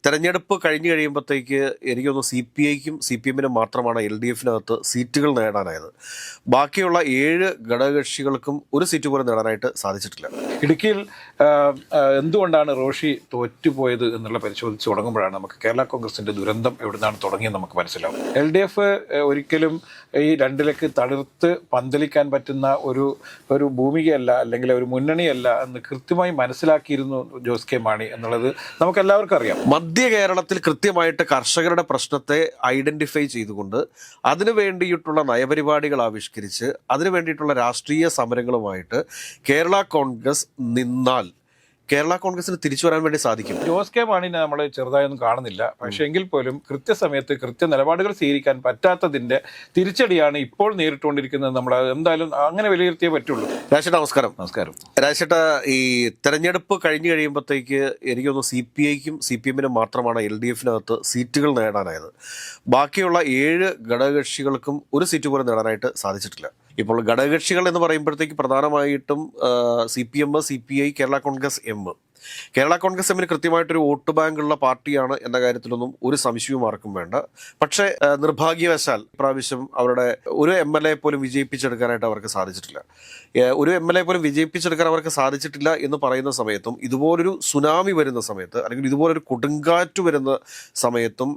തെരഞ്ഞെടുപ്പ് കഴിഞ്ഞു കഴിയുമ്പോഴത്തേക്ക് എനിക്കൊന്ന് സി പി ഐക്കും സി പി എമ്മിനും മാത്രമാണ് എൽ ഡി എഫിനകത്ത് സീറ്റുകൾ നേടാനായത്. ബാക്കിയുള്ള 7 ഘടകകക്ഷികൾക്കും ഒരു സീറ്റ് പോലും നേടാനായിട്ട് സാധിച്ചിട്ടില്ല. ഇടുക്കിയിൽ എന്തുകൊണ്ടാണ് റോഷി തോറ്റുപോയത് എന്നുള്ള പരിശോധിച്ച് തുടങ്ങുമ്പോഴാണ് നമുക്ക് കേരള കോൺഗ്രസിന്റെ ദുരന്തം എവിടുന്നാണ് തുടങ്ങിയത് നമുക്ക് മനസ്സിലാവും. എൽ ഡി എഫ് ഒരിക്കലും ഈ രണ്ടിലേക്ക് തളിർത്ത് പന്തലിക്കാൻ പറ്റുന്ന ഒരു ഭൂമികയല്ല, അല്ലെങ്കിൽ ഒരു മുന്നണിയല്ല എന്ന് കൃത്യമായി മനസ്സിലാക്കിയിരുന്നു ജോസ് കെ മാണി എന്നുള്ളത് നമുക്ക് എല്ലാവർക്കും അറിയാം. മധ്യ കേരളത്തിൽ കൃത്യമായിട്ട് കർഷകരുടെ പ്രശ്നത്തെ ഐഡന്റിഫൈ ചെയ്തുകൊണ്ട് അതിനു വേണ്ടിയിട്ടുള്ള നയപരിപാടികൾ ആവിഷ്കരിച്ച് അതിനു വേണ്ടിയിട്ടുള്ള രാഷ്ട്രീയ സമരങ്ങളുമായിട്ട് കേരള കോൺഗ്രസ് നിന്നാൽ കേരള കോൺഗ്രസിന് തിരിച്ചു വരാൻ വേണ്ടി സാധിക്കും. ജോസ് കെ മാണിനെ നമ്മൾ ചെറുതായൊന്നും കാണുന്നില്ല, പക്ഷേ എങ്കിൽ പോലും കൃത്യസമയത്ത് കൃത്യ നിലപാടുകൾ സ്വീകരിക്കാൻ പറ്റാത്തതിന്റെ തിരിച്ചടിയാണ് ഇപ്പോൾ നേരിട്ടുകൊണ്ടിരിക്കുന്നത്. നമ്മൾ എന്തായാലും അങ്ങനെ വിലയിരുത്തിയേ പറ്റുള്ളൂ. രാജേട്ട നമസ്കാരം. നമസ്കാരം. രാജേട്ട, ഈ തെരഞ്ഞെടുപ്പ് കഴിഞ്ഞു കഴിയുമ്പോഴത്തേക്ക് എനിക്കൊന്ന് സി പി ഐക്കും സി പി എമ്മിനും മാത്രമാണ് എൽ ഡി എഫിനകത്ത് സീറ്റുകൾ നേടാനായത്. ബാക്കിയുള്ള 7 ഘടകകക്ഷികൾക്കും ഒരു സീറ്റ് പോലും നേടാനായിട്ട് സാധിച്ചിട്ടില്ല. ഇപ്പോൾ ഘടകകക്ഷികൾ എന്ന് പറയുമ്പോഴത്തേക്ക് പ്രധാനമായിട്ടും C P M, C P I, Kerala Congress M. Kerala Congress എമ്മിന് കൃത്യമായിട്ടൊരു വോട്ട് ബാങ്കുള്ള പാർട്ടിയാണ് എന്ന കാര്യത്തിലൊന്നും ഒരു സംശയവും ആർക്കും വേണ്ട. പക്ഷേ നിർഭാഗ്യവശാൽ ഇപ്രാവശ്യം അവരുടെ ഒരു MLA പോലും വിജയിപ്പിച്ചെടുക്കാനായിട്ട് അവർക്ക് സാധിച്ചിട്ടില്ല. ഒരു MLA പോലും വിജയിപ്പിച്ചെടുക്കാൻ അവർക്ക് സാധിച്ചിട്ടില്ല എന്ന് പറയുന്ന സമയത്തും, ഇതുപോലൊരു സുനാമി വരുന്ന സമയത്ത് അല്ലെങ്കിൽ ഇതുപോലൊരു കൊടുങ്കാറ്റ് വരുന്ന സമയത്തും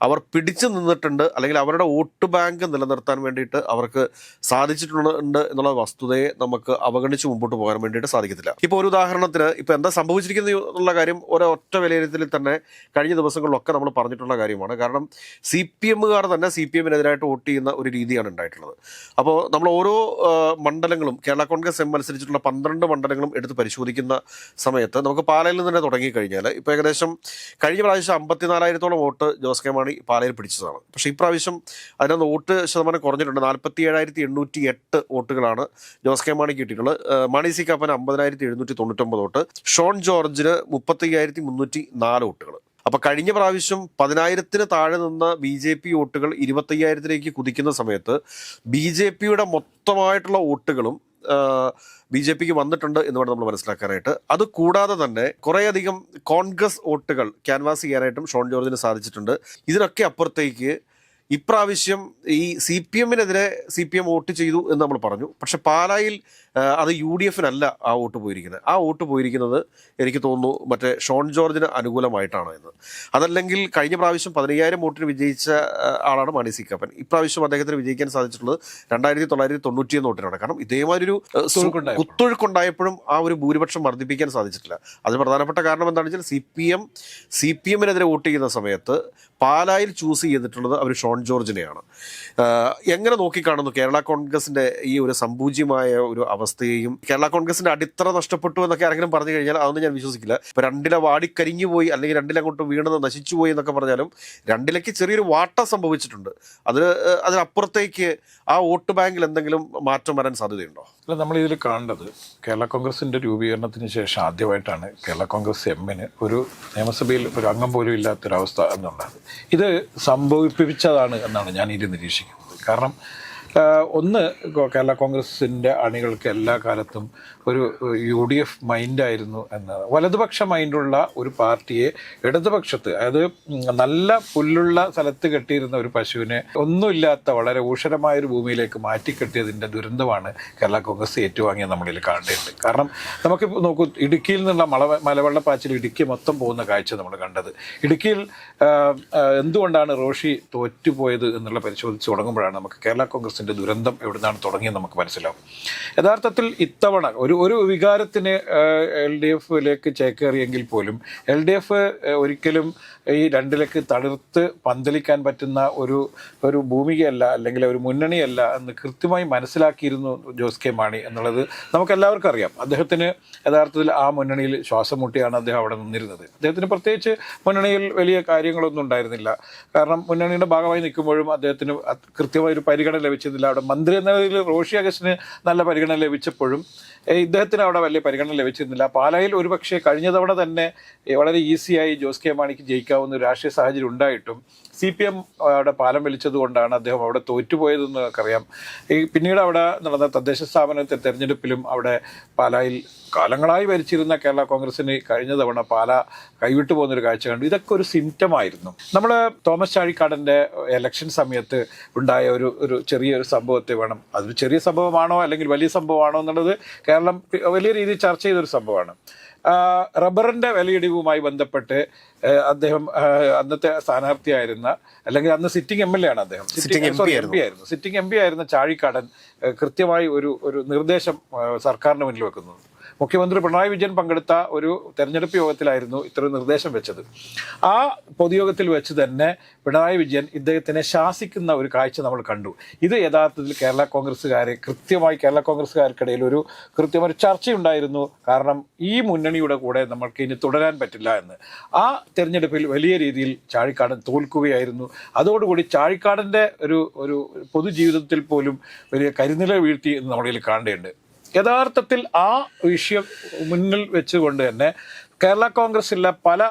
അവർ പിടിച്ചു നിന്നിട്ടുണ്ട്, അല്ലെങ്കിൽ അവരുടെ വോട്ട് ബാങ്ക് നിലനിർത്താൻ വേണ്ടിയിട്ട് അവർക്ക് സാധിച്ചിട്ടുണ്ട് എന്നുള്ള വസ്തുതയെ നമുക്ക് അവഗണിച്ച് മുമ്പോട്ട് പോകാൻ വേണ്ടിയിട്ട് സാധിക്കത്തില്ല. ഇപ്പോൾ ഒരു ഉദാഹരണത്തിന് ഇപ്പോൾ എന്താ സംഭവിച്ചിരിക്കുന്നത് എന്നുള്ള കാര്യം ഒരൊറ്റ വിലയിരുത്തലിൽ തന്നെ കഴിഞ്ഞ ദിവസങ്ങളിലൊക്കെ നമ്മൾ പറഞ്ഞിട്ടുള്ള കാര്യമാണ്. കാരണം സി പി എമ്മുകാർ തന്നെ സി പി എമ്മിനെതിരായിട്ട് വോട്ട് ചെയ്യുന്ന ഒരു രീതിയാണ് ഉണ്ടായിട്ടുള്ളത്. അപ്പോൾ നമ്മൾ ഓരോ മണ്ഡലങ്ങളും കേരള കോൺഗ്രസ് എം മത്സരിച്ചിട്ടുള്ള 12 മണ്ഡലങ്ങളും എടുത്ത് പരിശോധിക്കുന്ന സമയത്ത് നമുക്ക് പാലയിൽ നിന്ന് തന്നെ തുടങ്ങിക്കഴിഞ്ഞാൽ ഇപ്പോൾ ഏകദേശം കഴിഞ്ഞ പ്രാവശ്യം 54,000-ഓളം വോട്ട് ജോസ് കെ മാണി പാലയിൽ പിടിച്ചതാണ്. പക്ഷേ ഇപ്രാവശ്യം അതിനകത്ത് വോട്ട് ശതമാനം കുറഞ്ഞിട്ടുണ്ട്. 47,808 വോട്ടുകളാണ് ജോസ് കെ മാണിക്ക് കിട്ടിയിട്ടുള്ളത്. മാണി സി കാപ്പന് 50,799 വോട്ട്, ഷോൺ ജോർജിന് 35,304 വോട്ടുകൾ. അപ്പൊ കഴിഞ്ഞ പ്രാവശ്യം 10,000-ന് താഴെ നിന്ന ബി ജെ പി വോട്ടുകൾ 25,000-ലേക്ക് കുതിക്കുന്ന സമയത്ത് ബി ജെ പിയുടെ മൊത്തമായിട്ടുള്ള വോട്ടുകളും ബി ജെ പിക്ക് വന്നിട്ടുണ്ട് എന്ന് വേണം നമ്മൾ മനസ്സിലാക്കാനായിട്ട്. അത് കൂടാതെ തന്നെ കുറേയധികം കോൺഗ്രസ് വോട്ടുകൾ ക്യാൻവാസ് ചെയ്യാനായിട്ടും ഷോൺ ജോർജിന് സാധിച്ചിട്ടുണ്ട്. ഇതിനൊക്കെ അപ്പുറത്തേക്ക് ഇപ്രാവശ്യം ഈ സി പി എമ്മിനെതിരെ സി പി എം വോട്ട് ചെയ്തു എന്ന് നമ്മൾ പറഞ്ഞു. പക്ഷെ പാലായിൽ അത് യു ഡി എഫിനല്ല ആ വോട്ട് പോയിരിക്കുന്നത്. ആ വോട്ട് പോയിരിക്കുന്നത് എനിക്ക് തോന്നുന്നു മറ്റേ ഷോൺ ജോർജിന് അനുകൂലമായിട്ടാണ് എന്ന്. അതല്ലെങ്കിൽ കഴിഞ്ഞ പ്രാവശ്യം 15,000 വോട്ടിന് വിജയിച്ച ആളാണ് മാണി സി കാപ്പൻ. ഇപ്രാവശ്യം അദ്ദേഹത്തിന് വിജയിക്കാൻ സാധിച്ചിട്ടുള്ളത് 2,991 വോട്ടിനാണ്. കാരണം ഇതേമാതിരി ഒരു കുത്തൊഴുക്കുണ്ടായപ്പോഴും ആ ഒരു ഭൂരിപക്ഷം വർദ്ധിപ്പിക്കാൻ സാധിച്ചിട്ടില്ല. അതിന് പ്രധാനപ്പെട്ട കാരണം എന്താണെന്ന് വെച്ചാൽ സി പി എമ്മിനെതിരെ വോട്ട് ചെയ്യുന്ന സമയത്ത് പാലായിൽ ചൂസ് ചെയ്തിട്ടുള്ളത് അവർ ഷോൺ ജോർജിനെയാണ്. എങ്ങനെ നോക്കിക്കാണുന്നു കേരള കോൺഗ്രസിന്റെ ഈ ഒരു സമ്പൂജ്യമായ ഒരു അവസ്ഥയെയും? കേരള കോൺഗ്രസിന്റെ അടിത്തറ നഷ്ടപ്പെട്ടു എന്നൊക്കെ ആരെങ്കിലും പറഞ്ഞു കഴിഞ്ഞാൽ അതൊന്നും ഞാൻ വിശ്വസിക്കില്ല. ഇപ്പൊ 2 വാടിക്കരിഞ്ഞു പോയി, അല്ലെങ്കിൽ 2 അങ്ങോട്ട് വീണത് നശിച്ചു പോയി എന്നൊക്കെ പറഞ്ഞാലും 2 ചെറിയൊരു വാട്ടം സംഭവിച്ചിട്ടുണ്ട്. അതിനപ്പുറത്തേക്ക് ആ വോട്ട് ബാങ്കിൽ എന്തെങ്കിലും മാറ്റം വരാൻ സാധ്യതയുണ്ടോ? അല്ല, നമ്മൾ ഇതിൽ കാണേണ്ടത് കേരള കോൺഗ്രസിന്റെ രൂപീകരണത്തിന് ശേഷം ആദ്യമായിട്ടാണ് കേരള കോൺഗ്രസ് എമ്മിന് ഒരു നിയമസഭയിൽ ഒരു അംഗം പോലും ഇല്ലാത്തൊരവസ്ഥ എന്നുള്ളത്. ഇത് സംഭവിപ്പിച്ചതാണ് എന്നാണ് ഞാൻ ഇത് നിരീക്ഷിക്കുന്നത്. കാരണം ഒന്ന്, കേരള കോൺഗ്രസിൻ്റെ അണികൾക്ക് എല്ലാ കാലത്തും ഒരു UDF മൈൻഡായിരുന്നു എന്നത്. വലതുപക്ഷ മൈൻഡുള്ള ഒരു പാർട്ടിയെ ഇടതുപക്ഷത്ത്, അതായത് നല്ല പുല്ലുള്ള സ്ഥലത്ത് കെട്ടിയിരുന്ന ഒരു പശുവിനെ ഒന്നുമില്ലാത്ത വളരെ ഊഷരമായൊരു ഭൂമിയിലേക്ക് മാറ്റിക്കെട്ടിയതിൻ്റെ ദുരന്തമാണ് കേരള കോൺഗ്രസ് ഏറ്റുവാങ്ങിയത് നമ്മളിൽ കാണേണ്ടത്. കാരണം നമുക്കിപ്പോൾ നോക്കൂ, ഇടുക്കിയിൽ നിന്നുള്ള മലവെള്ളപ്പാച്ചിൽ ഇടുക്കി മൊത്തം പോകുന്ന കാഴ്ച നമ്മൾ കണ്ടത്. ഇടുക്കിയിൽ എന്തുകൊണ്ടാണ് റോഷി തോറ്റുപോയത് എന്നുള്ള പരിശോധിച്ച് തുടങ്ങുമ്പോഴാണ് നമുക്ക് കേരള കോൺഗ്രസിന്റെ ദുരന്തം എവിടുന്നാണ് തുടങ്ങിയത് നമുക്ക് മനസ്സിലാവും. യഥാർത്ഥത്തിൽ ഇത്തവണ ഒരു വികാരത്തിന് എൽ ഡി എഫിലേക്ക് ചേക്കേറിയെങ്കിൽ പോലും എൽ ഡി എഫ് ഒരിക്കലും ഈ രണ്ടിലേക്ക് തളിർത്ത് പന്തലിക്കാൻ പറ്റുന്ന ഒരു ഭൂമികയല്ല, അല്ലെങ്കിൽ ഒരു മുന്നണിയല്ല എന്ന് കൃത്യമായി മനസ്സിലാക്കിയിരുന്നു ജോസ് കെ മാണി എന്നുള്ളത് നമുക്ക് എല്ലാവർക്കും അറിയാം. അദ്ദേഹത്തിന് യഥാർത്ഥത്തിൽ ആ മുന്നണിയിൽ ശ്വാസം മുട്ടിയാണ് അദ്ദേഹം അവിടെ നിന്നിരുന്നത്. അദ്ദേഹത്തിന് പ്രത്യേകിച്ച് മുന്നണിയിൽ വലിയ കാര്യങ്ങളൊന്നും ഉണ്ടായിരുന്നില്ല. കാരണം മുന്നണിയുടെ ഭാഗമായി നിൽക്കുമ്പോഴും അദ്ദേഹത്തിന് കൃത്യമായൊരു പരിഗണന ലഭിച്ചിരുന്നില്ല. ലഭിച്ചിരുന്നില്ല. അവിടെ മന്ത്രി എന്ന നിലയിൽ റോഷി അഗസ്റ്റിന് നല്ല പരിഗണന ലഭിച്ചപ്പോഴും ഇദ്ദേഹത്തിന് അവിടെ വലിയ പരിഗണന ലഭിച്ചിരുന്നില്ല. പാലായിൽ ഒരുപക്ഷെ കഴിഞ്ഞ തവണ തന്നെ വളരെ ഈസിയായി ജോസ് കെ മാണിക്ക് ജയിക്കാവുന്ന ഒരു രാഷ്ട്രീയ സാഹചര്യം ഉണ്ടായിട്ടും CPM അവിടെ പാലം വലിച്ചത് കൊണ്ടാണ് അദ്ദേഹം അവിടെ തോറ്റുപോയതെന്ന് നമുക്കറിയാം. പിന്നീട് അവിടെ നടന്ന തദ്ദേശ സ്ഥാപനത്തെ തെരഞ്ഞെടുപ്പിലും അവിടെ പാലായിൽ കാലങ്ങളായി ഭരിച്ചിരുന്ന കേരള കോൺഗ്രസിന് കഴിഞ്ഞ തവണ പാല കൈവിട്ടു പോകുന്നൊരു കാഴ്ച കണ്ടു. ഇതൊക്കെ ഒരു സിംറ്റമായിരുന്നു. നമ്മൾ തോമസ് ചാഴിക്കാടൻ്റെ ഇലക്ഷൻ സമയത്ത് ഉണ്ടായ ഒരു ചെറിയൊരു സംഭവത്തെ വേണം, അതൊരു ചെറിയ സംഭവമാണോ അല്ലെങ്കിൽ വലിയ സംഭവമാണോ എന്നുള്ളത് കേരളം വലിയ രീതിയിൽ ചർച്ച ചെയ്തൊരു സംഭവമാണ്. റബ്ബറിൻ്റെ വിലയിടിവുമായി ബന്ധപ്പെട്ട് അദ്ദേഹം അന്നത്തെ സ്ഥാനാർത്ഥിയായിരുന്ന, അല്ലെങ്കിൽ അന്ന് സിറ്റിംഗ് MLA ആണ് അദ്ദേഹം, സിറ്റിംഗ് MP ആയിരുന്ന ചാഴിക്കാടൻ കൃത്യമായി ഒരു നിർദ്ദേശം സർക്കാരിന് മുന്നിൽ വെക്കുന്നത്. മുഖ്യമന്ത്രി പിണറായി വിജയൻ പങ്കെടുത്ത ഒരു തെരഞ്ഞെടുപ്പ് യോഗത്തിലായിരുന്നു ഇത്തരം നിർദ്ദേശം വെച്ചത്. ആ പൊതുയോഗത്തിൽ വെച്ച് തന്നെ പിണറായി വിജയൻ ഇദ്ദേഹത്തിനെ ശാസിക്കുന്ന ഒരു കാഴ്ച നമ്മൾ കണ്ടു. ഇത് യഥാർത്ഥത്തിൽ കേരള കോൺഗ്രസ്സുകാർക്കിടയിൽ കൃത്യമായ ചർച്ചയുണ്ടായിരുന്നു. കാരണം ഈ മുന്നണിയുടെ കൂടെ നമ്മൾക്ക് ഇനി തുടരാൻ പറ്റില്ല എന്ന്. ആ തെരഞ്ഞെടുപ്പിൽ വലിയ രീതിയിൽ ചാഴിക്കാടൻ തോൽക്കുകയായിരുന്നു. അതോടുകൂടി ചാഴിക്കാടൻ്റെ ഒരു പൊതുജീവിതത്തിൽ പോലും വലിയ കരിനില വീഴ്ത്തി എന്ന് നമ്മളിൽ കാണേണ്ടതുണ്ട്. യഥാർത്ഥത്തിൽ ആ വിഷയം മുന്നിൽ വെച്ചുകൊണ്ട് തന്നെ കേരള കോൺഗ്രസിലെ പല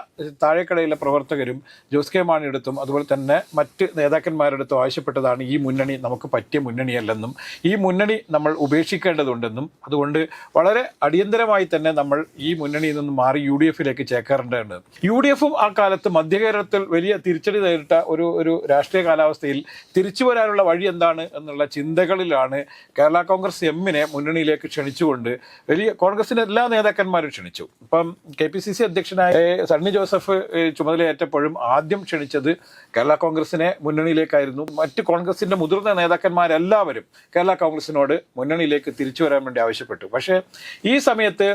താഴേക്കടയിലെ പ്രവർത്തകരും ജോസ് കെ മാണിയെടുത്തും അതുപോലെ തന്നെ മറ്റ് നേതാക്കന്മാരെടുത്തും ആവശ്യപ്പെട്ടതാണ് ഈ മുന്നണി നമുക്ക് പറ്റിയ മുന്നണിയല്ലെന്നും ഈ മുന്നണി നമ്മൾ ഉപേക്ഷിക്കേണ്ടതുണ്ടെന്നും അതുകൊണ്ട് വളരെ അടിയന്തരമായി തന്നെ നമ്മൾ ഈ മുന്നണിയിൽ നിന്ന് മാറി UDFിലേക്ക് ചേക്കേറേണ്ടതുണ്ട്. UDFും ആ കാലത്ത് മധ്യകേരളത്തിൽ വലിയ തിരിച്ചടി നേരിട്ട ഒരു രാഷ്ട്രീയ കാലാവസ്ഥയിൽ തിരിച്ചു വരാനുള്ള വഴി എന്താണ് എന്നുള്ള ചിന്തകളിലാണ് കേരള കോൺഗ്രസ് എമ്മിനെ മുന്നണിയിലേക്ക് ക്ഷണിച്ചുകൊണ്ട് വലിയ കോൺഗ്രസിൻ്റെ എല്ലാ നേതാക്കന്മാരും ക്ഷണിച്ചു. ഇപ്പം KPCC അധ്യക്ഷനായ സണ്ണി ജോസഫ് ചുമതലയേറ്റപ്പോഴും ആദ്യം ക്ഷണിച്ചത് കേരള കോൺഗ്രസിനെ മുന്നണിയിലേക്കായിരുന്നു. മറ്റ് കോൺഗ്രസിന്റെ മുതിർന്ന നേതാക്കന്മാരെല്ലാവരും കേരള കോൺഗ്രസിനോട് മുന്നണിയിലേക്ക് തിരിച്ചു വരാൻ വേണ്ടി ആവശ്യപ്പെട്ടു. പക്ഷേ ഈ സമയത്ത്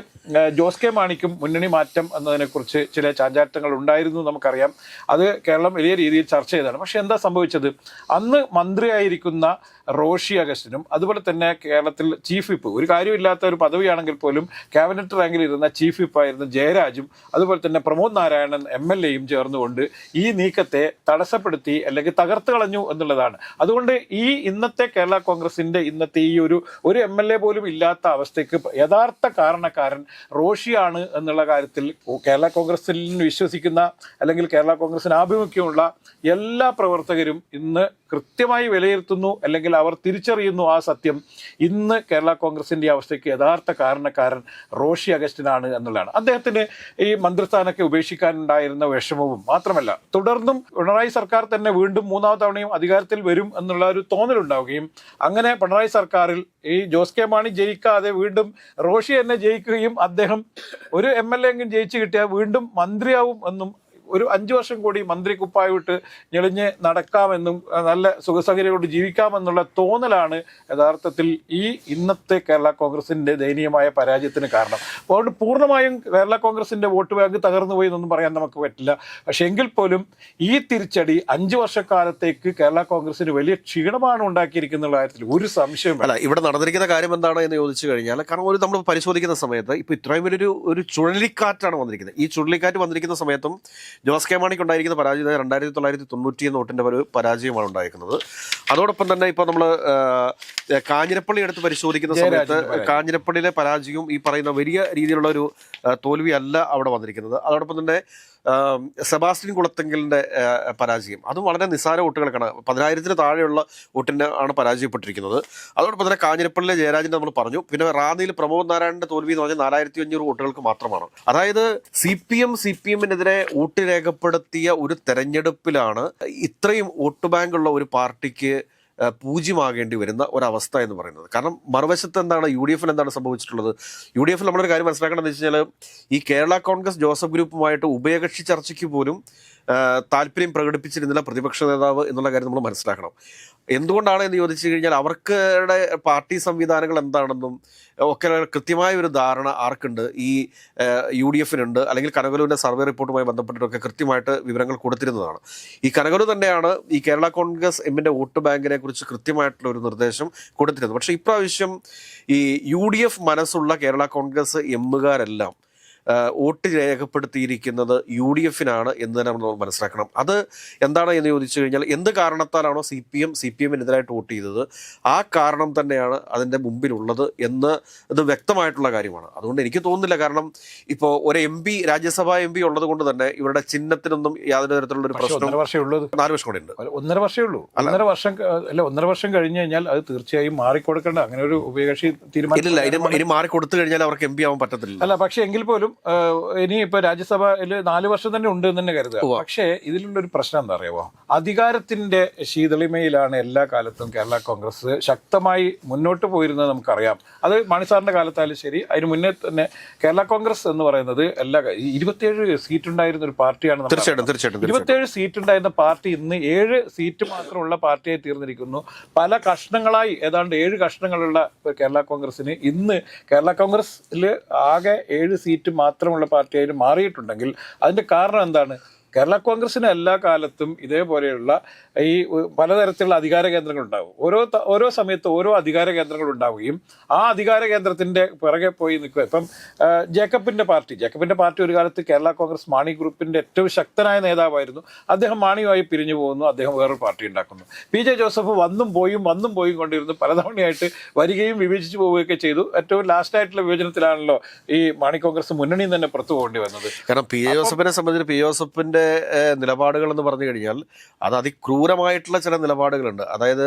ജോസ് കെ മാണിക്കും മുന്നണി മാറ്റം എന്നതിനെക്കുറിച്ച് ചില ചാഞ്ചാട്ടങ്ങൾ ഉണ്ടായിരുന്നു നമുക്കറിയാം. അത് കേരളം വലിയ രീതിയിൽ ചർച്ച ചെയ്തതാണ്. പക്ഷെ എന്താ സംഭവിച്ചത്? അന്ന് മന്ത്രിയായിരിക്കുന്ന റോഷി അഗസ്റ്റിനും അതുപോലെ തന്നെ കേരളത്തിൽ ചീഫ് വിപ്പ്, ഒരു കാര്യമില്ലാത്ത ഒരു പദവിയാണെങ്കിൽ പോലും ക്യാബിനറ്റ് റാങ്കിൽ ഇരുന്ന ചീഫ് വിപ്പായിരുന്ന ജയരാജും അതുപോലെ തന്നെ പ്രമോദ് നാരായണൻ MLAയും ചേർന്നുകൊണ്ട് ഈ നീക്കത്തെ തടസ്സപ്പെടുത്തി അല്ലെങ്കിൽ തകർത്ത് കളഞ്ഞു എന്നുള്ളതാണ്. അതുകൊണ്ട് ഈ ഇന്നത്തെ കേരള കോൺഗ്രസിന്റെ ഇന്നത്തെ ഈ ഒരു MLA പോലും ഇല്ലാത്ത അവസ്ഥയ്ക്ക് യഥാർത്ഥ കാരണക്കാരൻ റോഷിയാണ് എന്നുള്ള കാര്യത്തിൽ കേരള കോൺഗ്രസിൽ വിശ്വസിക്കുന്ന അല്ലെങ്കിൽ കേരള കോൺഗ്രസിന് ആഭിമുഖ്യമുള്ള എല്ലാ പ്രവർത്തകരും ഇന്ന് കൃത്യമായി വിലയിരുത്തുന്നു, അല്ലെങ്കിൽ അവർ തിരിച്ചറിയുന്നു ആ സത്യം. ഇന്ന് കേരള കോൺഗ്രസിന്റെ അവസ്ഥയ്ക്ക് യഥാർത്ഥ കാരണക്കാരൻ റോഷി അഗസ്റ്റിനാണ് എന്നുള്ളതാണ്. അദ്ദേഹത്തിന് ഈ മന്ത്രിസ്ഥാനമൊക്കെ ഉപേക്ഷിക്കാനുണ്ടായിരുന്ന വിഷമവും മാത്രമല്ല, തുടർന്നും പിണറായി സർക്കാർ തന്നെ വീണ്ടും 3ാം തവണയും അധികാരത്തിൽ വരും എന്നുള്ള ഒരു തോന്നലുണ്ടാവുകയും അങ്ങനെ പിണറായി സർക്കാരിൽ ഈ ജോസ് കെ മാണി ജയിക്കാതെ വീണ്ടും റോഷി തന്നെ ജയിക്കുകയും അദ്ദേഹം ഒരു MLA എങ്കിലും ജയിച്ചു കിട്ടിയാൽ വീണ്ടും മന്ത്രിയാവും എന്നും ഒരു 5 വർഷം കൂടി മന്ത്രി കുപ്പായിട്ട് ഞെളിഞ്ഞ് നടക്കാമെന്നും നല്ല സുഖസൗകര്യങ്ങളോട് ജീവിക്കാമെന്നുള്ള തോന്നലാണ് യഥാർത്ഥത്തിൽ ഈ ഇന്നത്തെ കേരള കോൺഗ്രസിന്റെ ദയനീയമായ പരാജയത്തിന് കാരണം. അതുകൊണ്ട് പൂർണ്ണമായും കേരള കോൺഗ്രസിന്റെ വോട്ട് ബാങ്ക് തകർന്നു പോയി എന്നൊന്നും പറയാൻ നമുക്ക് പറ്റില്ല. പക്ഷെ എങ്കിൽ പോലും ഈ തിരിച്ചടി 5 വർഷക്കാലത്തേക്ക് കേരള കോൺഗ്രസിന് വലിയ ക്ഷീണമാണ് ഉണ്ടാക്കിയിരിക്കുന്ന കാര്യത്തിൽ ഒരു സംശയമില്ല. ഇവിടെ നടന്നിരിക്കുന്ന കാര്യം എന്താണ് എന്ന് ചോദിച്ചു കഴിഞ്ഞാൽ, കാരണം നമ്മൾ പരിശോധിക്കുന്ന സമയത്ത് ഇപ്പൊ ഇത്രയും ഒരു ചുഴലിക്കാറ്റാണ് വന്നിരിക്കുന്നത്. ഈ ചുഴലിക്കാറ്റ് വന്നിരിക്കുന്ന സമയത്തും ജോസ് കെ മാണിക്ക് ഉണ്ടായിരിക്കുന്ന പരാജയം 2990 വോട്ടിന്റെ ഒരു പരാജയമാണ് ഉണ്ടായിരിക്കുന്നത്. അതോടൊപ്പം തന്നെ ഇപ്പൊ നമ്മൾ കാഞ്ഞിരപ്പള്ളി എടുത്ത് പരിശോധിക്കുന്ന സമയത്ത് കാഞ്ഞിരപ്പള്ളിയിലെ പരാജയവും ഈ പറയുന്ന വലിയ രീതിയിലുള്ള ഒരു തോൽവി അല്ല അവിടെ വന്നിരിക്കുന്നത്. അതോടൊപ്പം തന്നെ സെബാസ്റ്റ്യൻ കുളത്തെങ്കലിന്റെ പരാജയം അതും വളരെ നിസ്സാര വോട്ടുകൾക്കാണ്, 10,000-ന് താഴെയുള്ള വോട്ടിന് ആണ് പരാജയപ്പെട്ടിരിക്കുന്നത്. അതോടൊപ്പം തന്നെ കാഞ്ഞിരപ്പള്ളിയിലെ ജയരാജന്റെ നമ്മൾ പറഞ്ഞു. പിന്നെ റാന്നിയിൽ പ്രമോദ് നാരായണന്റെ തോൽവി എന്ന് പറഞ്ഞാൽ 4,500 വോട്ടുകൾക്ക് മാത്രമാണ്. അതായത് CPM-നെതിരെ വോട്ട് രേഖപ്പെടുത്തിയ ഒരു തെരഞ്ഞെടുപ്പിലാണ് ഇത്രയും വോട്ട് ബാങ്കുള്ള ഒരു പാർട്ടിക്ക് പൂജ്യമാകേണ്ടി വരുന്ന ഒരവസ്ഥ എന്ന് പറയുന്നത്. കാരണം മറുവശത്ത് എന്താണ് UDFിന് എന്താണ് സംഭവിച്ചിട്ടുള്ളത്? UDFിൽ നമ്മളൊരു കാര്യം മനസ്സിലാക്കണമെന്ന് വെച്ച് കഴിഞ്ഞാൽ ഈ കേരള കോൺഗ്രസ് ജോസഫ് ഗ്രൂപ്പുമായിട്ട് ഉഭയകക്ഷി ചർച്ചയ്ക്ക് പോലും താല്പര്യം പ്രകടിപ്പിച്ചിരുന്നില്ല പ്രതിപക്ഷ നേതാവ് എന്നുള്ള കാര്യം നമ്മൾ മനസ്സിലാക്കണം. എന്തുകൊണ്ടാണ് എന്ന് ചോദിച്ചു കഴിഞ്ഞാൽ അവരുടെ പാർട്ടി സംവിധാനങ്ങൾ എന്താണെന്നും ഒക്കെ കൃത്യമായ ഒരു ധാരണ ആർക്കുണ്ട്? ഈ UDFിനുണ്ട്, അല്ലെങ്കിൽ കനകലുവിൻ്റെ സർവേ റിപ്പോർട്ടുമായി ബന്ധപ്പെട്ടിട്ടൊക്കെ കൃത്യമായിട്ട് വിവരങ്ങൾ കൊടുത്തിരുന്നതാണ്. ഈ കനകലു തന്നെയാണ് ഈ കേരള കോൺഗ്രസ് എമ്മിൻ്റെ വോട്ട് ബാങ്കിനെ കുറിച്ച് കൃത്യമായിട്ടുള്ള ഒരു നിർദ്ദേശം കൊടുത്തിരുന്നത്. പക്ഷേ ഇപ്രാവശ്യം ഈ UDF മനസ്സുള്ള കേരള കോൺഗ്രസ് എമ്മുകാരെല്ലാം വോട്ട് രേഖപ്പെടുത്തിയിരിക്കുന്നത് UDF എന്ന് തന്നെ നമ്മൾ മനസ്സിലാക്കണം. അത് എന്താണ് എന്ന് ചോദിച്ചു കഴിഞ്ഞാൽ എന്ത് കാരണത്താലാണോ CPM എതിരായിട്ട് വോട്ട് ചെയ്തത് ആ കാരണം തന്നെയാണ് അതിൻ്റെ മുമ്പിലുള്ളത് എന്ന് ഇത് വ്യക്തമായിട്ടുള്ള കാര്യമാണ്. അതുകൊണ്ട് എനിക്ക് തോന്നുന്നില്ല, കാരണം ഇപ്പോൾ ഒരു MP രാജ്യസഭാ MP ഉള്ളത് കൊണ്ട് തന്നെ ഇവരുടെ ചിഹ്നത്തിനൊന്നും യാതൊരു തരത്തിലുള്ള ഒരു പ്രശ്നം 1.5 വർഷമേ ഉള്ളൂ. 4 വർഷം കൂടെ ഉണ്ട്. 1.5 വർഷമേ ഉള്ളൂ. 1.5 വർഷം കഴിഞ്ഞു കഴിഞ്ഞാൽ അത് തീർച്ചയായും മാറിക്കൊടുക്കേണ്ട അങ്ങനെ ഒരു ഉഭയകക്ഷി തീരുമാനം ഇനി മാറി കൊടുത്തു കഴിഞ്ഞാൽ അവർക്ക് MP ആവാൻ പറ്റത്തില്ല. അല്ല, പക്ഷെ എങ്കിൽ പോലും ഇനി ഇപ്പൊ രാജ്യസഭയിൽ 4 വർഷം തന്നെ ഉണ്ട് എന്ന് തന്നെ കരുതുക. പക്ഷേ ഇതിലുള്ള ഒരു പ്രശ്നം എന്താ അറിയാമോ? അധികാരത്തിന്റെ ശീതളിമയിലാണ് എല്ലാ കാലത്തും കേരള കോൺഗ്രസ് ശക്തമായി മുന്നോട്ട് പോയിരുന്നത് നമുക്കറിയാം. അത് മാണി സാറിന്റെ കാലത്തായാലും ശരി, അതിന് മുന്നേ തന്നെ കേരള കോൺഗ്രസ് എന്ന് പറയുന്നത് 27 സീറ്റ് ഉണ്ടായിരുന്ന ഒരു പാർട്ടിയാണ്. തീർച്ചയായിട്ടും 27 സീറ്റ് ഉണ്ടായിരുന്ന പാർട്ടി ഇന്ന് 7 സീറ്റ് മാത്രമുള്ള പാർട്ടിയായി തീർന്നിരിക്കുന്നു. പല കഷ്ണങ്ങളായി ഏതാണ്ട് 7 കഷ്ണങ്ങളുള്ള കേരള കോൺഗ്രസിന് ഇന്ന് കേരള കോൺഗ്രസിൽ ആകെ 7 സീറ്റ് മാത്രമുള്ള പാർട്ടിയായി മാറിയിട്ടുണ്ടെങ്കിൽ അതിന്റെ കാരണം എന്താണ്? കേരള കോൺഗ്രസിന് എല്ലാ കാലത്തും ഇതേപോലെയുള്ള ഈ പലതരത്തിലുള്ള അധികാര കേന്ദ്രങ്ങൾ ഉണ്ടാകും. ഓരോ സമയത്ത് ഓരോ അധികാര കേന്ദ്രങ്ങൾ ഉണ്ടാവുകയും ആ അധികാര കേന്ദ്രത്തിന്റെ പിറകെ പോയി നിൽക്കുക. ഇപ്പം ജേക്കബിന്റെ പാർട്ടി ഒരു കാലത്ത് കേരള കോൺഗ്രസ് മാണി ഗ്രൂപ്പിന്റെ ഏറ്റവും ശക്തനായ നേതാവായിരുന്നു. അദ്ദേഹം മാണിയുമായി പിരിഞ്ഞു പോകുന്നു, അദ്ദേഹം വേറൊരു പാർട്ടി ഉണ്ടാക്കുന്നു. PJ ജോസഫ് വന്നും പോയും കൊണ്ടിരുന്നു, പലതവണയായിട്ട് വരികയും വിഭജിച്ചു പോവുകയൊക്കെ ചെയ്തു. ഏറ്റവും ലാസ്റ്റായിട്ടുള്ള വിഭജനത്തിലാണല്ലോ ഈ മാണി കോൺഗ്രസ് മുന്നണിയിൽ തന്നെ പുറത്തു പോകേണ്ടി വന്നത്. കാരണം PJ ജോസഫിനെ സംബന്ധിച്ച് PJ ജോസഫിന്റെ നിലപാടുകൾ എന്ന് പറഞ്ഞു കഴിഞ്ഞാൽ അത് അതിക്രൂരമായിട്ടുള്ള ചില നിലപാടുകളുണ്ട്. അതായത്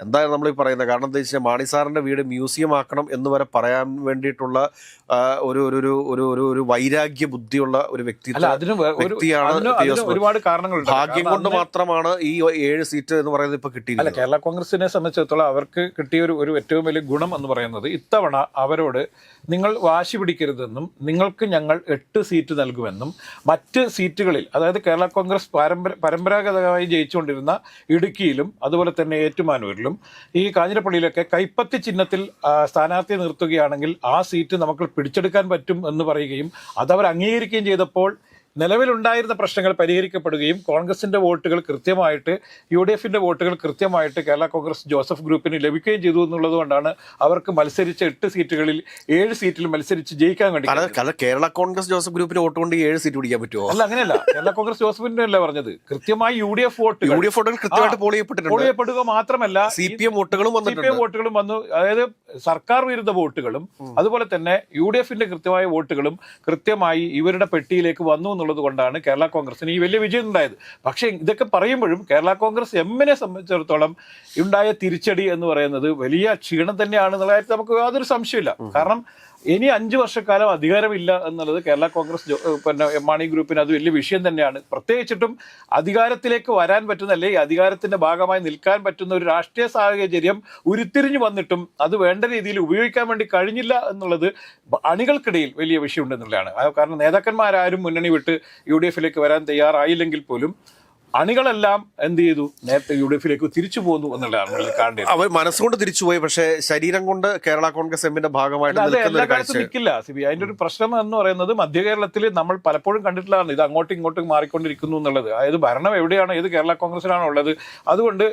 എന്താണ് നമ്മൾ ഈ പറയുന്നത്? കാരണം എന്താ വെച്ചാൽ മാണി സാറിന്റെ വീട് മ്യൂസിയം ആക്കണം എന്ന് വരെ പറയാൻ വേണ്ടിയിട്ടുള്ള ഒരു വൈരാഗ്യ ബുദ്ധിയുള്ള ഒരു വ്യക്തിയാണ്. ഒരുപാട് കാരണങ്ങളുണ്ട്. ഭാഗ്യം കൊണ്ട് മാത്രമാണ് ഈ 7 സീറ്റ് എന്ന് പറയുന്നത് ഇപ്പൊ കിട്ടിയില്ല. കേരള കോൺഗ്രസിനെ സംബന്ധിച്ചിടത്തോളം അവർക്ക് കിട്ടിയ ഒരു ഏറ്റവും വലിയ ഗുണം എന്ന് പറയുന്നത് ഇത്തവണ അവരോട് നിങ്ങൾ വാശി പിടിക്കരുതെന്നും നിങ്ങൾക്ക് ഞങ്ങൾ 8 സീറ്റ് നൽകുമെന്നും മറ്റ് സീറ്റുകളിൽ, അതായത് കേരള കോൺഗ്രസ് പരമ്പരാഗതമായി ജയിച്ചുകൊണ്ടിരുന്ന ഇടുക്കിയിലും അതുപോലെ തന്നെ ഏറ്റുമാനൂരിലും ഈ കാഞ്ഞിരപ്പള്ളിയിലൊക്കെ കൈപ്പത്തി ചിഹ്നത്തിൽ സ്ഥാനാർത്ഥിയെ നിർത്തുകയാണെങ്കിൽ ആ സീറ്റ് നമുക്ക് പിടിച്ചെടുക്കാൻ പറ്റും എന്ന് പറയുകയും അതവർ അംഗീകരിക്കുകയും ചെയ്തപ്പോൾ നിലവിലുണ്ടായിരുന്ന പ്രശ്നങ്ങൾ പരിഹരിക്കപ്പെടുകയും കോൺഗ്രസിന്റെ വോട്ടുകൾ കൃത്യമായിട്ട് UDF വോട്ടുകൾ കൃത്യമായിട്ട് കേരള കോൺഗ്രസ് ജോസഫ് ഗ്രൂപ്പിന് ലഭിക്കുകയും ചെയ്തു എന്നുള്ളത് കൊണ്ടാണ് അവർക്ക് മത്സരിച്ച 8 സീറ്റുകളിൽ 7 സീറ്റിൽ മത്സരിച്ച് ജയിക്കാൻ വേണ്ടി. കേരള കോൺഗ്രസ് ജോസഫ് ഗ്രൂപ്പിന് വോട്ട് കൊണ്ട് 7 സീറ്റ് പിടിക്കാൻ പറ്റുമോ? അല്ല, അങ്ങനെയല്ല. കേരള കോൺഗ്രസ് ജോസഫിന്റെ അല്ല പറഞ്ഞത്. കൃത്യമായി UDF വോട്ടുകൾ കൃത്യമായിട്ട് പോൾ ചെയ്യപ്പെടുക മാത്രമല്ല CPM വോട്ടുകളും വന്നു. അതായത് സർക്കാർ വിരുദ്ധ വോട്ടുകളും അതുപോലെ തന്നെ UDF കൃത്യമായ വോട്ടുകളും കൃത്യമായി ഇവരുടെ പെട്ടിയിലേക്ക് വന്നു എന്നുള്ളത് കൊണ്ടാണ് കേരള കോൺഗ്രസിന് ഈ വലിയ വിജയം ഉണ്ടായത്. പക്ഷേ ഇതൊക്കെ പറയുമ്പോഴും കേരള കോൺഗ്രസ് എമ്മിനെ സംബന്ധിച്ചിടത്തോളം ഉണ്ടായ തിരിച്ചടി എന്ന് പറയുന്നത് വലിയ ക്ഷീണം തന്നെയാണെന്നുള്ള കാര്യത്തിൽ നമുക്ക് യാതൊരു സംശയമില്ല. കാരണം ഇനി 5 വർഷക്കാലം അധികാരമില്ല എന്നുള്ളത് കേരള കോൺഗ്രസ് പിന്നെ മാണി ഗ്രൂപ്പിന് അത് വലിയ വിഷയം തന്നെയാണ്. പ്രത്യേകിച്ചിട്ടും അധികാരത്തിലേക്ക് വരാൻ പറ്റുന്ന, അല്ലെങ്കിൽ അധികാരത്തിന്റെ ഭാഗമായി നിൽക്കാൻ പറ്റുന്ന ഒരു രാഷ്ട്രീയ സാഹചര്യം ഉരുത്തിരിഞ്ഞു വന്നിട്ടും അത് വേണ്ട രീതിയിൽ ഉപയോഗിക്കാൻ വേണ്ടി കഴിഞ്ഞില്ല എന്നുള്ളത് അണികൾക്കിടയിൽ വലിയ വിഷയമുണ്ടെന്നുള്ളതാണ്. കാരണം നേതാക്കന്മാരാരും മുന്നണി വിട്ട് UDF വരാൻ തയ്യാറായില്ലെങ്കിൽ പോലും അണികളെല്ലാം എന്ത് ചെയ്തു? നേരത്തെ UDF തിരിച്ചു പോന്നു എന്നുള്ളതാണ് കാണേണ്ടത്. അവർ മനസ്സുകൊണ്ട് തിരിച്ചുപോയി, പക്ഷേ ശരീരം കൊണ്ട് കേരള കോൺഗ്രസ് എമ്മിന്റെ ഭാഗമായിട്ട് എല്ലാ കാലത്തും നിൽക്കില്ല. അതിന്റെ ഒരു പ്രശ്നം എന്ന് പറയുന്നത് മധ്യ കേരളത്തിൽ നമ്മൾ പലപ്പോഴും കണ്ടിട്ടുള്ളതാണ്. ഇത് അങ്ങോട്ടും ഇങ്ങോട്ടും മാറിക്കൊണ്ടിരിക്കുന്നു എന്നുള്ളത്. അതായത് ഭരണം എവിടെയാണ്, ഏത് കേരള കോൺഗ്രസിലാണോ ഉള്ളത്, അതുകൊണ്ട്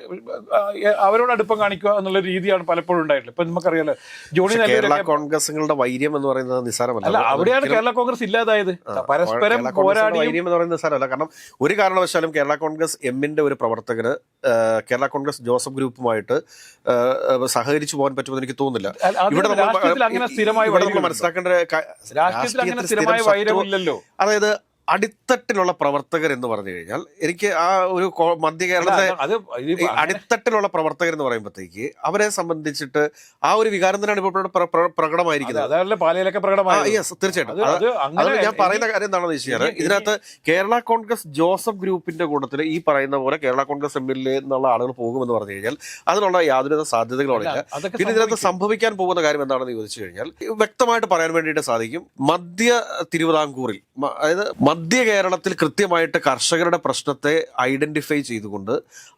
അവരോട് അടുപ്പം കാണിക്കുക എന്നുള്ള രീതിയാണ് പലപ്പോഴും ഉണ്ടായിട്ടുള്ളത്. ഇപ്പൊ നമുക്കറിയാലോ കേരള കോൺഗ്രസുകളുടെ വൈര്യം എന്ന് പറയുന്നത് നിസ്സാരമല്ല. അല്ല, അവിടെയാണ് കേരള കോൺഗ്രസ് ഇല്ലാതായത്. പരസ്പരം പോരാടി വൈര്യം എന്ന് പറയുന്നത് നിസ്സാരമല്ല. കാരണം ഒരു കാരണവശാലും കേരള കോൺഗ്രസ് എമ്മിന്റെ ഒരു പ്രവർത്തകന് കേരള കോൺഗ്രസ് ജോസഫ് ഗ്രൂപ്പുമായിട്ട് സഹകരിച്ചു പോകാൻ പറ്റുമെന്ന് എനിക്ക് തോന്നുന്നില്ല. ഇവിടെ നമ്മൾ മനസ്സിലാക്കേണ്ട അതായത് അടിത്തട്ടിലുള്ള പ്രവർത്തകർ എന്ന് പറഞ്ഞു കഴിഞ്ഞാൽ എനിക്ക് ആ ഒരു മധ്യ കേരളത്തെ അടിത്തട്ടിലുള്ള പ്രവർത്തകർ എന്ന് പറയുമ്പോഴത്തേക്ക് അവരെ സംബന്ധിച്ചിട്ട് ആ ഒരു വികാരം തന്നെയാണ് ഇപ്പോൾ പ്രകടമായിരിക്കുന്നത്. തീർച്ചയായിട്ടും അത് ഞാൻ പറയുന്ന കാര്യം എന്താണെന്ന് വെച്ച് കഴിഞ്ഞാൽ ഇതിനകത്ത് കേരള കോൺഗ്രസ് ജോസഫ് ഗ്രൂപ്പിന്റെ കൂട്ടത്തിൽ ഈ പറയുന്ന പോലെ കേരള കോൺഗ്രസ് MLA എന്നുള്ള ആളുകൾ പോകുമെന്ന് പറഞ്ഞു കഴിഞ്ഞാൽ അതിനുള്ള യാതൊരു സാധ്യതകളില്ല. പിന്നെ ഇതിനകത്ത് സംഭവിക്കാൻ പോകുന്ന കാര്യം എന്താണെന്ന് ചോദിച്ചു കഴിഞ്ഞാൽ വ്യക്തമായിട്ട് പറയാൻ വേണ്ടിയിട്ട് സാധിക്കും. മധ്യ തിരുവിതാംകൂറിൽ, അതായത് മധ്യ കേരളത്തിൽ കൃത്യമായിട്ട് കർഷകരുടെ പ്രശ്നത്തെ ഐഡന്റിഫൈ ചെയ്തുകൊണ്ട്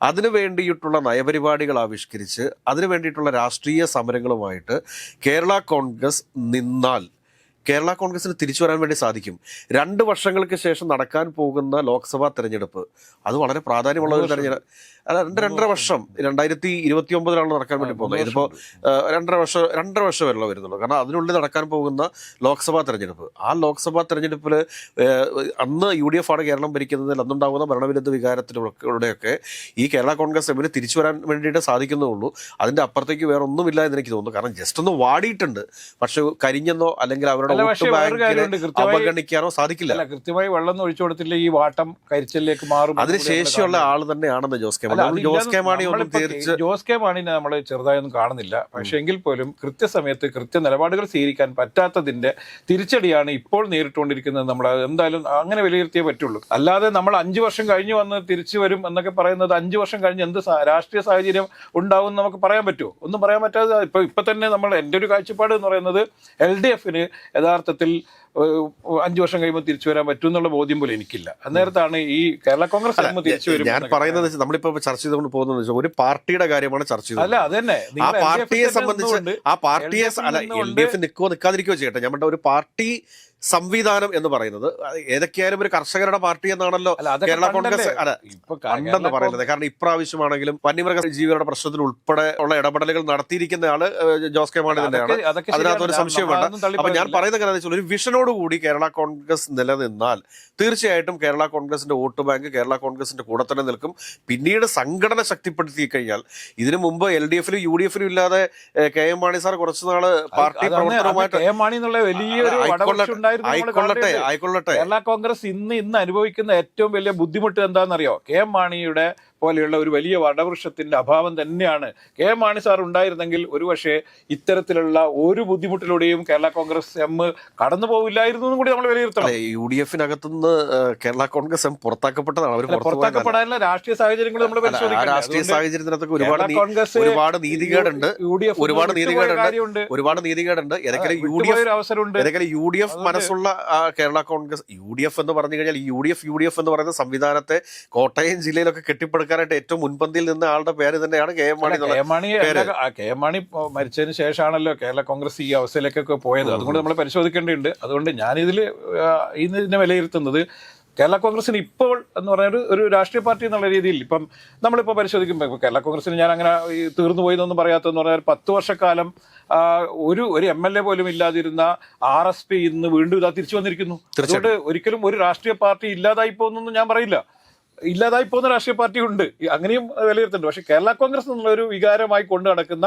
അതിനു വേണ്ടിയിട്ടുള്ള നയപരിപാടികൾ ആവിഷ്കരിച്ച് അതിനു വേണ്ടിയിട്ടുള്ള രാഷ്ട്രീയ സമരങ്ങളുമായിട്ട് കേരള കോൺഗ്രസ് നിന്നാൽ കേരള കോൺഗ്രസിന് തിരിച്ചു വരാൻ വേണ്ടി സാധിക്കും. 2 വർഷങ്ങൾക്ക് ശേഷം നടക്കാൻ പോകുന്ന ലോക്സഭാ തെരഞ്ഞെടുപ്പ് അത് വളരെ പ്രാധാന്യമുള്ള ഒരു തെരഞ്ഞെടുപ്പ്. അല്ല, 2.5 വർഷം 2029 നടക്കാൻ വേണ്ടി പോകുന്നത്. ഇതിപ്പോൾ 2.5 വർഷം വരെ വരുന്നുള്ളൂ. കാരണം അതിനുള്ളിൽ നടക്കാൻ പോകുന്ന ലോക്സഭാ തെരഞ്ഞെടുപ്പ്, ആ ലോക്സഭാ തെരഞ്ഞെടുപ്പിൽ അന്ന് UDF ആണ് കേരളം ഭരിക്കുന്നതിൽ അന്നുണ്ടാകുന്ന ഭരണവിരുദ്ധ വികാരത്തിലൂടെയൊക്കെ ഈ കേരള കോൺഗ്രസ് എമ്മിന് തിരിച്ചു വരാൻ വേണ്ടിയിട്ട് സാധിക്കുന്നുള്ളൂ. അതിൻ്റെ അപ്പുറത്തേക്ക് വേറെ ഒന്നുമില്ല എന്ന് എനിക്ക് തോന്നുന്നു. കാരണം ജസ്റ്റ് ഒന്ന് വാടിയിട്ടുണ്ട്, പക്ഷെ കരിഞ്ഞെന്നോ അല്ലെങ്കിൽ അവരുടെ വോട്ട് ബാങ്കിനെ അവഗണിക്കാനോ സാധിക്കില്ല. കൃത്യമായി വെള്ളം ഒഴിച്ചു കൊടുത്തില്ല, ഈ വാട്ടം കരിച്ചലിലേക്ക് മാറും. അതിന് ശേഷിയുള്ള ആൾ തന്നെയാണെന്ന് ജോസ് കെ മാണി. ജോസ് കെ മാണിനെ നമ്മൾ ചെറുതായൊന്നും കാണുന്നില്ല. പക്ഷെ എങ്കിൽ പോലും കൃത്യസമയത്ത് കൃത്യ നിലപാടുകൾ സ്വീകരിക്കാൻ പറ്റാത്തതിന്റെ തിരിച്ചടിയാണ് ഇപ്പോൾ നേരിട്ടുകൊണ്ടിരിക്കുന്നത്. നമ്മൾ എന്തായാലും അങ്ങനെ വിലയിരുത്തിയേ പറ്റുള്ളൂ. അല്ലാതെ നമ്മൾ 5 വർഷം കഴിഞ്ഞ് വന്ന് തിരിച്ചു വരും എന്നൊക്കെ പറയുന്നത് 5 വർഷം കഴിഞ്ഞ് എന്ത് രാഷ്ട്രീയ സാഹചര്യം ഉണ്ടാവും നമുക്ക് പറയാൻ പറ്റുമോ? ഒന്നും പറയാൻ പറ്റാതെ ഇപ്പൊ തന്നെ നമ്മൾ എൻ്റെ ഒരു കാഴ്ചപ്പാട് എന്ന് പറയുന്നത് LDFന് യഥാർത്ഥത്തിൽ 5 വർഷം കഴിയുമ്പോൾ തിരിച്ചു വരാൻ പറ്റും എന്നുള്ള ബോധ്യം പോലും എനിക്കില്ല. അന്നേരത്താണ് ഈ കേരള കോൺഗ്രസ് തിരിച്ചു വരും. ഞാൻ പറയുന്നത് നമ്മളിപ്പോ ചർച്ച ചെയ്തുകൊണ്ട് പോകുന്നത് ഒരു പാർട്ടിയുടെ കാര്യമാണ് ചർച്ച ചെയ്തത്. അല്ല, അതന്നെ ആ പാർട്ടിയെ സംബന്ധിച്ച് ആ പാർട്ടിയെ LDF നിൽക്കുവോ നിൽക്കാതിരിക്കോ ചെയ്യട്ടെ. ഞാൻ ഒരു പാർട്ടി സംവിധാനം എന്ന് പറയുന്നത് ഏതൊക്കെയായാലും ഒരു കർഷകരുടെ പാർട്ടി എന്നാണല്ലോ കേരള കോൺഗ്രസ് ഉണ്ടെന്ന് പറയുന്നത്. കാരണം ഇപ്രാവശ്യമാണെങ്കിലും വന്യമൃഗ ജീവികളുടെ പ്രശ്നത്തിൽ ഉൾപ്പെടെ ഉള്ള ഇടപെടലുകൾ നടത്തിയിരിക്കുന്ന ആള് ജോസ് കെ മാണി തന്നെയാണ്. അതിനകത്തൊരു സംശയം വേണ്ട. അപ്പൊ ഞാൻ പറയുന്നത് എന്താണെന്ന് വെച്ചാൽ ഒരു വിഷനോടുകൂടി കേരള കോൺഗ്രസ് നിലനിന്നാൽ തീർച്ചയായിട്ടും കേരള കോൺഗ്രസിന്റെ വോട്ട് ബാങ്ക് കേരള കോൺഗ്രസിന്റെ കൂടെ തന്നെ നിൽക്കും. പിന്നീട് സംഘടന ശക്തിപ്പെടുത്തി കഴിഞ്ഞാൽ, ഇതിനു മുമ്പ് LDFലും UDFലും ഇല്ലാതെ KM മാണി സാർ കുറച്ചുനാള് പാർട്ടി പ്രവർത്തനവുമായിട്ട് ആയിക്കൊള്ളട്ടെ. കേരള കോൺഗ്രസ് ഇന്ന് അനുഭവിക്കുന്ന ഏറ്റവും വലിയ ബുദ്ധിമുട്ട് എന്താണെന്നറിയോ? KM മാണിയുടെ പോലെയുള്ള ഒരു വലിയ വടവൃക്ഷത്തിന്റെ അഭാവം തന്നെയാണ്. KM മാണി സാർ ഉണ്ടായിരുന്നെങ്കിൽ ഒരുപക്ഷെ ഇത്തരത്തിലുള്ള ഒരു ബുദ്ധിമുട്ടിലൂടെയും കേരള കോൺഗ്രസ് എം കടന്നു പോവില്ലായിരുന്നു എന്നും കൂടി നമ്മൾ വിലയിരുത്തണം. UDFനകത്തുനിന്ന് കേരള കോൺഗ്രസ് എം പുറത്താക്കപ്പെട്ടതാണ്. അവർ പുറത്താക്കപ്പെടാനുള്ള രാഷ്ട്രീയ സാഹചര്യങ്ങൾ നമ്മൾ പരിശോധിക്കണം. രാഷ്ട്രീയ സാഹചര്യത്തിനകത്തൊക്കെ ഒരുപാട് നീതികേടുണ്ട്. ഏതെങ്കിലും UDF മനസ്സുള്ള കേരള കോൺഗ്രസ്, UDF എന്ന് പറഞ്ഞു കഴിഞ്ഞാൽ UDF എന്ന് പറയുന്ന സംവിധാനത്തെ കോട്ടയം ജില്ലയിലൊക്കെ കെട്ടിപ്പടുക്കാനായിട്ട് ഏറ്റവും മുൻപന്തിയിൽ നിന്ന ആളുടെ പേര് തന്നെയാണ് KM മാണി. KM മാണി മരിച്ചതിന് ശേഷമാണല്ലോ കേരള കോൺഗ്രസ് ഈ അവസ്ഥയിലേക്കൊക്കെ പോയത്. അതുകൊണ്ട് നമ്മൾ പരിശോധിക്കേണ്ടതുണ്ട്. അതുകൊണ്ട് ഇതിനെ വിലയിരുത്തുന്നത് കേരള കോൺഗ്രസിന് ഇപ്പോൾ എന്ന് പറഞ്ഞ ഒരു രാഷ്ട്രീയ പാർട്ടി എന്നുള്ള രീതിയിൽ ഇപ്പം നമ്മളിപ്പോൾ പരിശോധിക്കുമ്പോൾ കേരള കോൺഗ്രസിന് ഞാൻ അങ്ങനെ തീർന്നു പോയതൊന്നും പറയാത്തതെന്ന് പറഞ്ഞാൽ 10 വർഷക്കാലം ഒരു MLA പോലും ഇല്ലാതിരുന്ന RSP ഇന്ന് വീണ്ടും തിരിച്ചു വന്നിരിക്കുന്നു. അതുകൊണ്ട് ഒരിക്കലും ഒരു രാഷ്ട്രീയ പാർട്ടി ഇല്ലാതായി പോകുന്നൊന്നും ഞാൻ പറയില്ല. ഇല്ലാതായി പോകുന്ന രാഷ്ട്രീയ പാർട്ടി ഉണ്ട്, അങ്ങനെയും വിലയിരുത്തുന്നുണ്ട്. പക്ഷെ കേരള കോൺഗ്രസ് എന്നുള്ള ഒരു വികാരമായി കൊണ്ടു നടക്കുന്ന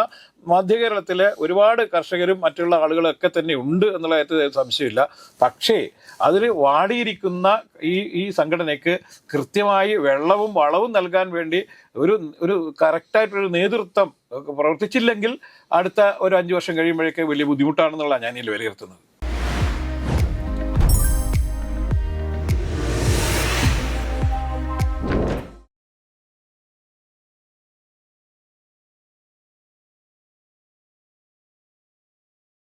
മധ്യ കേരളത്തിലെ ഒരുപാട് കർഷകരും മറ്റുള്ള ആളുകളൊക്കെ തന്നെ ഉണ്ട് എന്നുള്ള കാര്യത്തിൽ സംശയമില്ല. പക്ഷേ അതിൽ വാടിയിരിക്കുന്ന ഈ സംഘടനയ്ക്ക് കൃത്യമായി വെള്ളവും വളവും നൽകാൻ വേണ്ടി ഒരു കറക്റ്റായിട്ടൊരു നേതൃത്വം പ്രവർത്തിച്ചില്ലെങ്കിൽ അടുത്ത ഒരു 5 വർഷം കഴിയുമ്പോഴേക്ക് വലിയ ബുദ്ധിമുട്ടാണെന്നുള്ള ഞാൻ ഇതിൽ വിലയിരുത്തുന്നത്.